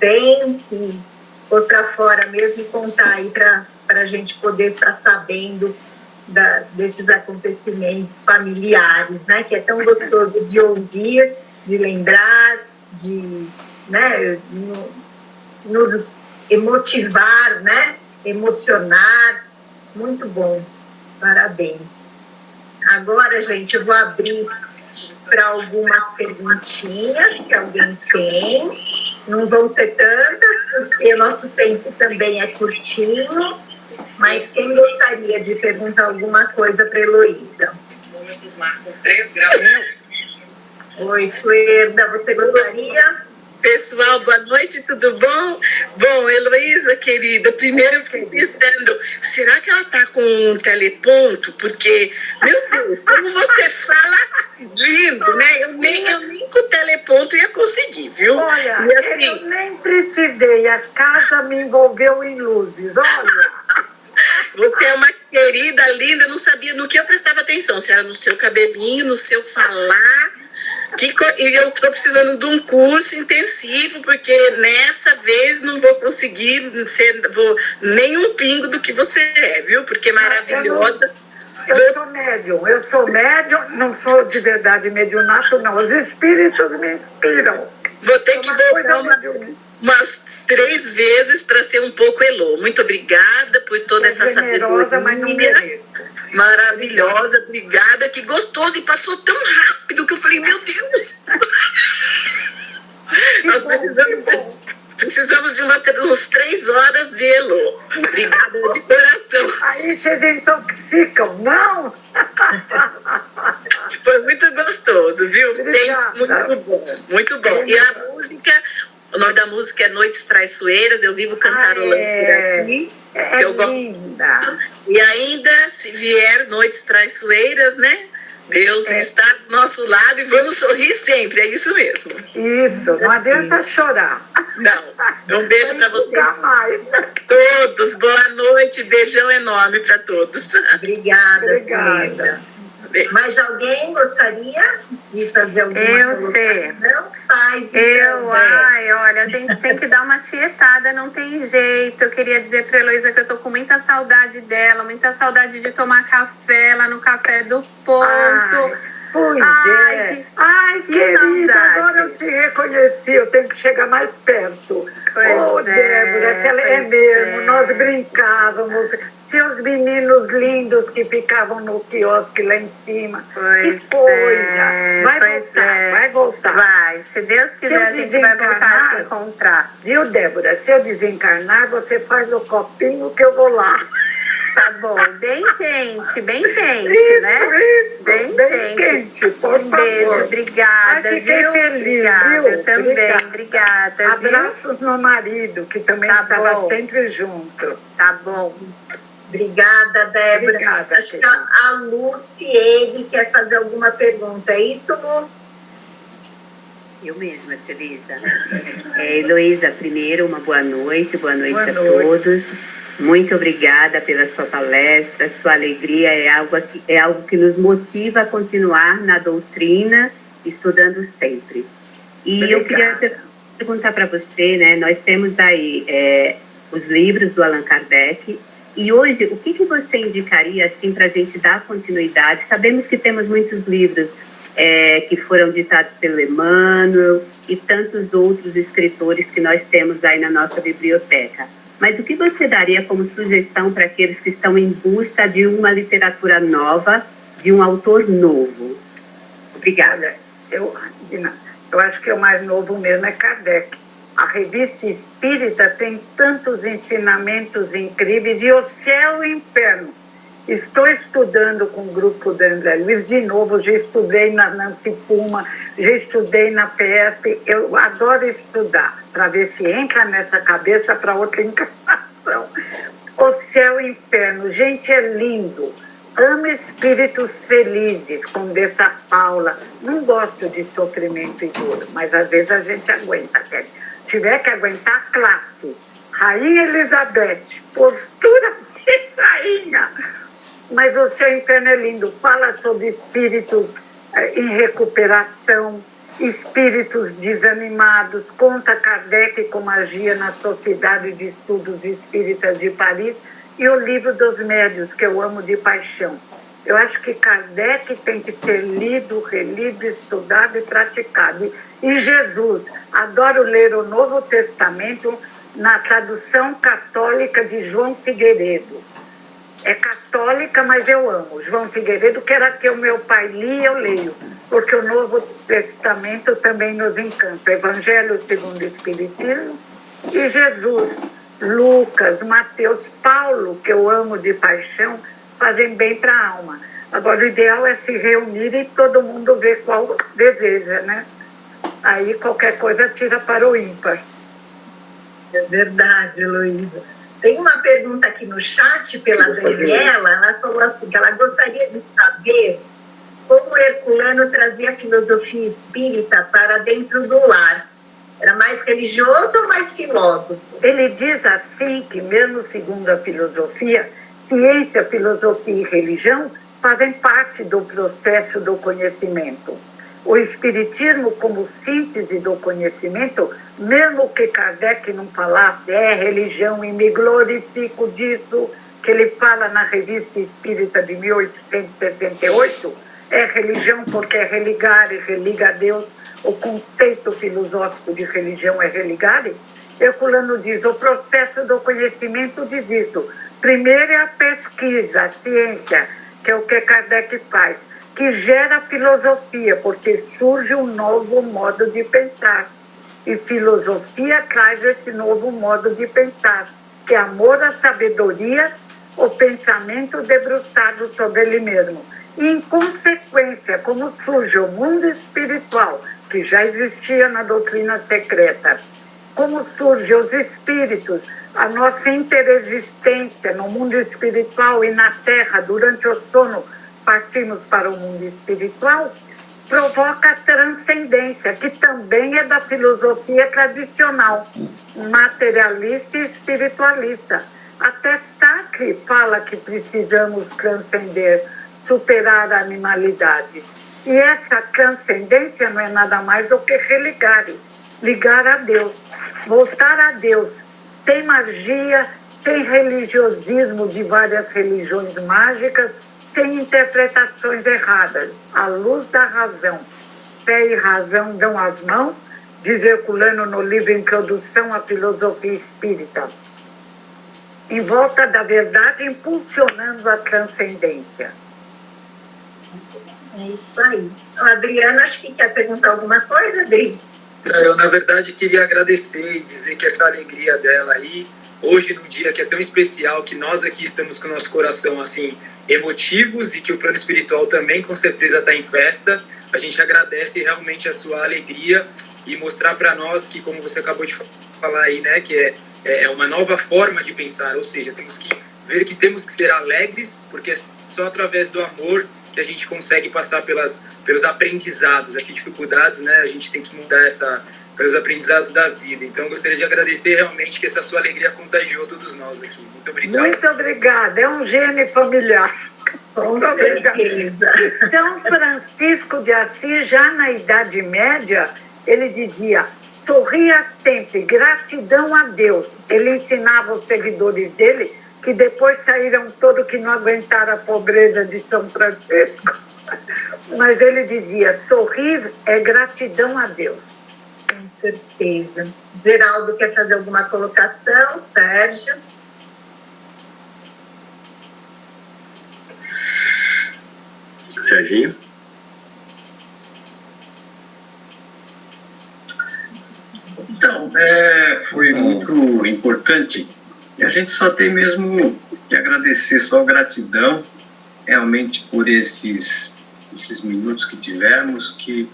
tem que pôr para fora mesmo e contar aí para a gente poder estar sabendo desses acontecimentos familiares, né? Que é tão gostoso de ouvir, de lembrar, de, né, nos emotivar, né? Emocionar. Muito bom. Parabéns. Agora, gente, eu vou abrir para algumas perguntinhas que alguém tem. Não vão ser tantas, porque o nosso tempo também é curtinho. Mas quem gostaria de perguntar alguma coisa para a Heloísa? Oi, Suerda, você gostaria?
Pessoal, boa noite, tudo bom? Bom, Heloísa, querida, primeiro eu fiquei pensando, será que ela tá com um teleponto? Porque, meu Deus, como você fala lindo, né? Eu nem com o teleponto ia conseguir, viu?
Olha,
e assim,
eu nem precisei, a casa me envolveu em luzes, olha.
Você é uma querida, linda, eu não sabia no que eu prestava atenção, se era no seu cabelinho, no seu falar. E eu estou precisando de um curso intensivo, porque nessa vez não vou conseguir nem um pingo do que você é, viu? Porque é maravilhosa.
Eu sou médium, não sou de verdade mediunato, não. Os espíritos me inspiram.
Vou ter que voltar umas 3 vezes para ser um pouco Elô. Muito obrigada por toda essa sabedoria.
Mas não mereço.
Maravilhosa, obrigada, que gostoso, e passou tão rápido que eu falei, meu Deus! Nós precisamos de uns 3 horas de Elô. Obrigada de coração.
Aí vocês intoxicam, não?
Foi muito gostoso, viu?
Obrigada.
Muito bom, muito bom. E a música, o nome da música é Noites Traiçoeiras, eu vivo cantarolando por aqui.
É linda.
E ainda, se vier noites traiçoeiras, né? Deus está do nosso lado e vamos sorrir sempre, é isso mesmo.
Isso, não adianta chorar.
Não, um beijo para vocês todos, boa noite, beijão enorme para todos.
Obrigada. Mais alguém gostaria de fazer alguma coisa?
Eu sei.
Não faz.
Olha, a gente tem que dar uma tietada, não tem jeito. Eu queria dizer pra Heloísa que eu tô com muita saudade dela, muita saudade de tomar café lá no Café do Ponto.
Ai, querida, saudade. Agora eu te reconheci, eu tenho que chegar mais perto. Débora, é mesmo, nós brincávamos. Seus meninos lindos que ficavam no quiosque lá em cima. Que coisa! Vai voltar.
Vai, se Deus quiser, a gente vai voltar a se encontrar.
Viu, Débora? Se eu desencarnar, você faz o copinho que eu vou lá.
Tá bom, bem quente, isso, né?
Isso,
bem quente.
Por
um beijo,
favor.
obrigada,
fiquei
viu?
Feliz,
obrigada,
viu?
eu também, obrigada.
Abraços no marido, que também estava sempre junto.
Tá bom.
Obrigada, Débora.
Obrigada,
acho que a Luciene quer fazer alguma pergunta. É isso, Lu?
Eu mesma, Celisa. Heloísa, primeiro, uma boa noite a todos. Muito obrigada pela sua palestra, sua alegria é algo que nos motiva a continuar na doutrina, estudando sempre. E eu queria perguntar para você, né? Nós temos aí os livros do Allan Kardec. E hoje, o que você indicaria assim, para a gente dar continuidade? Sabemos que temos muitos livros que foram ditados pelo Emmanuel e tantos outros escritores que nós temos aí na nossa biblioteca. Mas o que você daria como sugestão para aqueles que estão em busca de uma literatura nova, de um autor novo? Obrigada.
Eu acho que o mais novo mesmo é Kardec. A revista Espírita tem tantos ensinamentos incríveis, e o céu e o inferno. Estou estudando com o grupo da André Luiz de novo, já estudei na Nancy Puma, já estudei na PESP. Eu adoro estudar, para ver se entra nessa cabeça para outra encarnação. O céu e o inferno, gente, é lindo. Amo espíritos felizes, Condessa Paula. Não gosto de sofrimento e dor, mas às vezes a gente aguenta. Tiver que aguentar, classe. Rainha Elizabeth, postura de rainha. Mas o seu inferno é lindo. Fala sobre espíritos em recuperação, espíritos desanimados. Conta Kardec como agia na Sociedade de Estudos Espíritas de Paris. E o Livro dos Médiuns, que eu amo de paixão. Eu acho que Kardec tem que ser lido, relido, estudado e praticado. E Jesus, adoro ler o Novo Testamento na tradução católica de João Figueiredo. É católica, mas eu amo. João Figueiredo, que era que o meu pai lia, eu leio. Porque o Novo Testamento também nos encanta. Evangelho segundo o Espiritismo e Jesus, Lucas, Mateus, Paulo, que eu amo de paixão, fazem bem para a alma. Agora, o ideal é se reunir e todo mundo ver qual deseja, né? Aí qualquer coisa tira para o ímpar.
É verdade, Heloísa. Tem uma pergunta aqui no chat pela Daniela. Ela falou assim, que ela gostaria de saber como Herculano trazia a filosofia espírita para dentro do lar. Era mais religioso ou mais filósofo?
Ele diz assim que, mesmo segundo a filosofia, ciência, filosofia e religião fazem parte do processo do conhecimento. O Espiritismo, como síntese do conhecimento, mesmo que Kardec não falasse, é religião e me glorifico disso, que ele fala na Revista Espírita de 1868, é religião porque é religar e religa a Deus. O conceito filosófico de religião é religar. Herculano diz, o processo do conhecimento diz isso. Primeiro é a pesquisa, a ciência, que é o que Kardec faz, que gera filosofia, porque surge um novo modo de pensar. E filosofia traz esse novo modo de pensar, que é amor à sabedoria, o pensamento debruçado sobre ele mesmo. E, em consequência, como surge o mundo espiritual, que já existia na doutrina secreta, como surgem os espíritos, a nossa interexistência no mundo espiritual e na Terra, durante o sono, partimos para o mundo espiritual, provoca a transcendência, que também é da filosofia tradicional, materialista e espiritualista. Até Sartre fala que precisamos transcender, superar a animalidade. E essa transcendência não é nada mais do que religar, ligar a Deus, voltar a Deus, sem magia, sem religiosismo de várias religiões mágicas, sem interpretações erradas, à luz da razão. Fé e razão dão as mãos, diz Herculano no livro Introdução à Filosofia Espírita, em volta da verdade, impulsionando a transcendência.
É isso aí. O Adriano, acho que quer perguntar alguma coisa, Adri?
Eu, na verdade, queria agradecer e dizer que essa alegria dela aí, hoje, num dia que é tão especial, que nós aqui estamos com o nosso coração, assim, emotivos e que o plano espiritual também, com certeza, está em festa, a gente agradece realmente a sua alegria e mostrar para nós que, como você acabou de falar aí, né, que é uma nova forma de pensar, ou seja, temos que ver que temos que ser alegres, porque é só através do amor que a gente consegue passar pelos aprendizados, aqui dificuldades, né, a gente tem que mudar pelos aprendizados da vida. Então, eu gostaria de agradecer realmente que essa sua alegria contagiou todos nós aqui. Muito obrigado.
Muito obrigada. É um gene familiar.
Com certeza.
São Francisco de Assis, já na Idade Média, ele dizia, sorria sempre, gratidão a Deus. Ele ensinava os seguidores dele, que depois saíram todos que não aguentaram a pobreza de São Francisco. Mas ele dizia, sorrir é gratidão a Deus.
Com certeza. Geraldo quer fazer alguma colocação? Sérgio?
Serginho? Então, foi muito importante. E a gente só tem mesmo que agradecer, só gratidão, realmente, por esses minutos que tivemos, que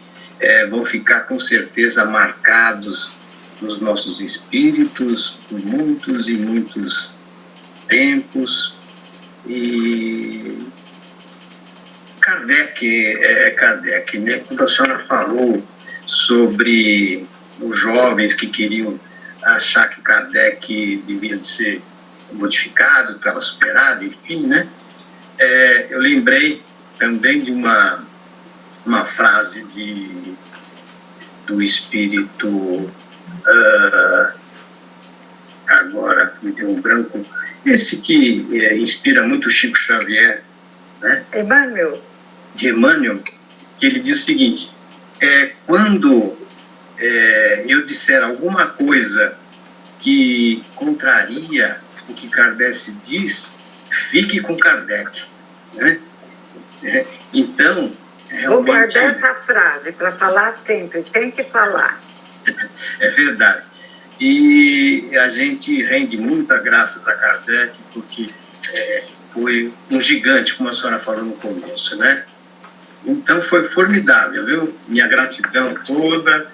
vão ficar com certeza marcados nos nossos espíritos por muitos e muitos tempos. E Kardec, né? Quando a senhora falou sobre os jovens que queriam achar que Kardec devia de ser modificado para superado, enfim, né? Eu lembrei também de uma frase do espírito, agora me deu um branco, esse que inspira muito Chico Xavier, né? De Emmanuel, que ele diz o seguinte, quando eu disser alguma coisa que contraria o que Kardec diz, fique com Kardec, né? Então, realmente...
Vou guardar essa frase para falar sempre, tem que falar.
É verdade. E a gente rende muita graças a Kardec, porque foi um gigante, como a senhora falou no começo, né? Então foi formidável, viu? Minha gratidão toda,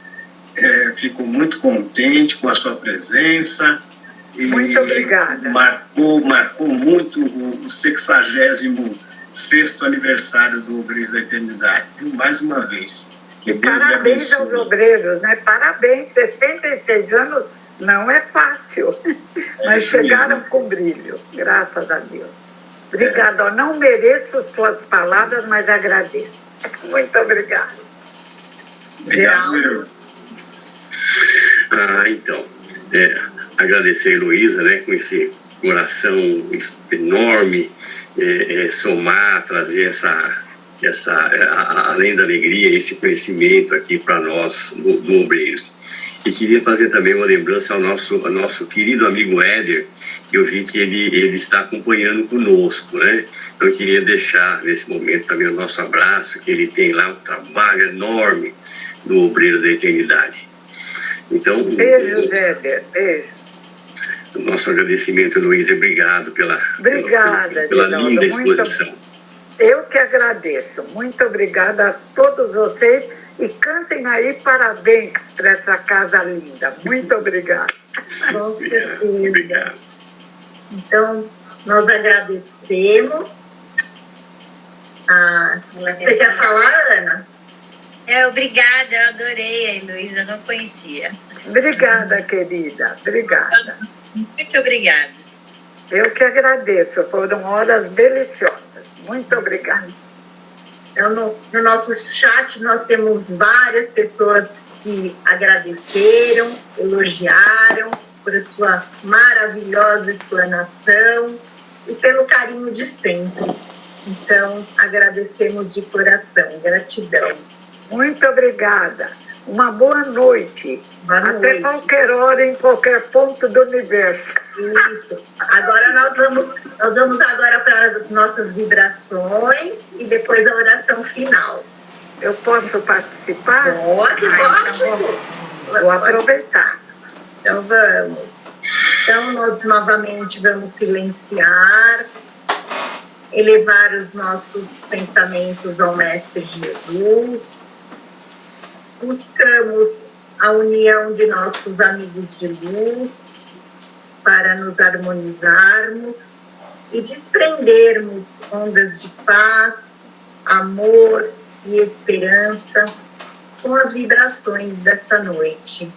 fico muito contente com a sua presença.
Muito obrigada.
Marcou muito o 66º aniversário do Obreiros da Eternidade, mais uma vez.
E parabéns aos obreiros, né? Parabéns, 66 anos não é fácil, mas chegaram mesmo, com brilho, graças a Deus. Obrigada, eu não mereço suas palavras, mas agradeço. Muito obrigada.
Obrigado, meu.
Então, agradecer a Heloísa, né, com esse coração enorme, somar, trazer além da alegria, esse conhecimento aqui para nós do Obreiros. E queria fazer também uma lembrança ao nosso querido amigo Éder, que eu vi que ele está acompanhando conosco, né? Então eu queria deixar nesse momento também o nosso abraço, que ele tem lá um trabalho enorme do Obreiros da Eternidade. Então,
beijo, Éder, beijo.
O nosso agradecimento, Heloísa, obrigado pela linda exposição.
Eu que agradeço. Muito obrigada a todos vocês e cantem aí parabéns para essa casa linda. Muito obrigada.
Com certeza. Obrigado. Então, nós agradecemos. Você quer falar, Ana?
Obrigada, eu adorei a Heloísa, eu não conhecia.
Obrigada, querida. Obrigada.
Muito obrigada.
Eu que agradeço. Foram horas deliciosas. Muito obrigada.
Então, no nosso chat, nós temos várias pessoas que agradeceram, elogiaram por a sua maravilhosa explanação e pelo carinho de sempre. Então, agradecemos de coração. Gratidão.
Muito obrigada. Uma boa noite. Até qualquer hora, em qualquer ponto do universo.
Isso. Agora nós vamos agora para as nossas vibrações e depois a oração final.
Eu posso participar?
Pode.
Então vou aproveitar.
Então vamos. Então nós novamente vamos silenciar, elevar os nossos pensamentos ao Mestre Jesus. Buscamos a união de nossos amigos de luz para nos harmonizarmos e desprendermos ondas de paz, amor e esperança com as vibrações desta noite.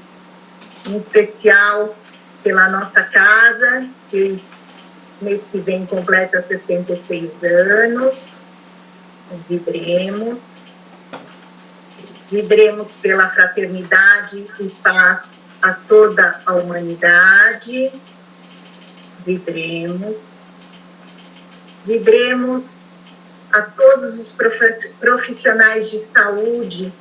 Em especial pela nossa casa, que mês que vem completa 66 anos. Vibremos pela fraternidade e paz a toda a humanidade. Vibremos a todos os profissionais de saúde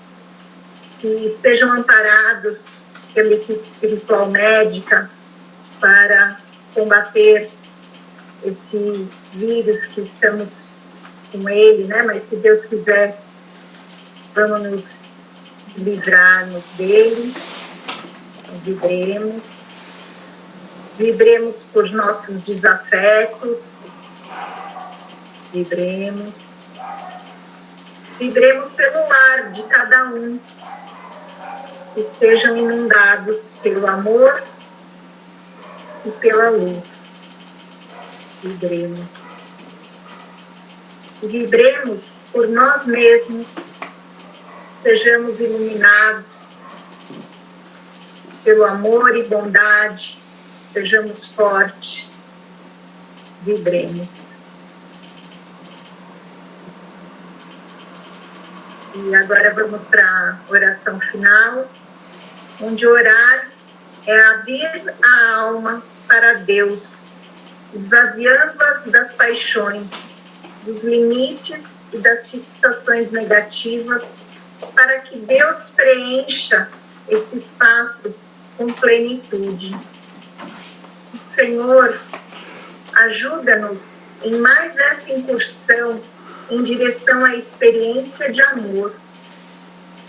que sejam amparados pela equipe espiritual médica para combater esse vírus que estamos com ele, né? Mas se Deus quiser, vamos nos livrarmos dele. Vibremos por nossos desafetos, vibremos pelo lar de cada um, que sejam inundados pelo amor e pela luz. Vibremos por nós mesmos, sejamos iluminados pelo amor e bondade, sejamos fortes, vibremos. E agora vamos para a oração final, onde orar é abrir a alma para Deus, esvaziando-as das paixões, dos limites e das fixações negativas, para que Deus preencha esse espaço com plenitude. O Senhor, ajuda-nos em mais essa incursão em direção à experiência de amor,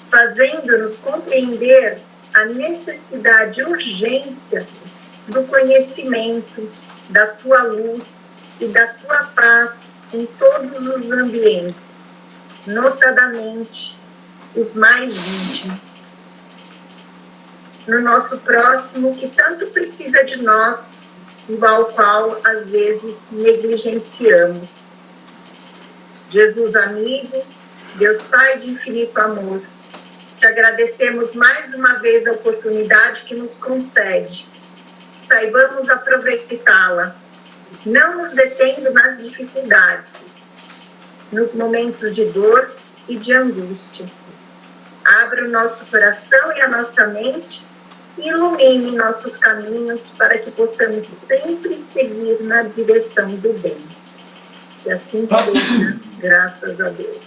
fazendo-nos compreender a necessidade e urgência do conhecimento, da tua luz e da tua paz em todos os ambientes, notadamente os mais íntimos. No nosso próximo, que tanto precisa de nós, igual qual às vezes negligenciamos. Jesus amigo, Deus Pai de infinito amor, te agradecemos mais uma vez a oportunidade que nos concede. Saibamos aproveitá-la, não nos detendo nas dificuldades, nos momentos de dor e de angústia. Abra o nosso coração e a nossa mente e ilumine nossos caminhos para que possamos sempre seguir na direção do bem. E assim seja, graças a Deus.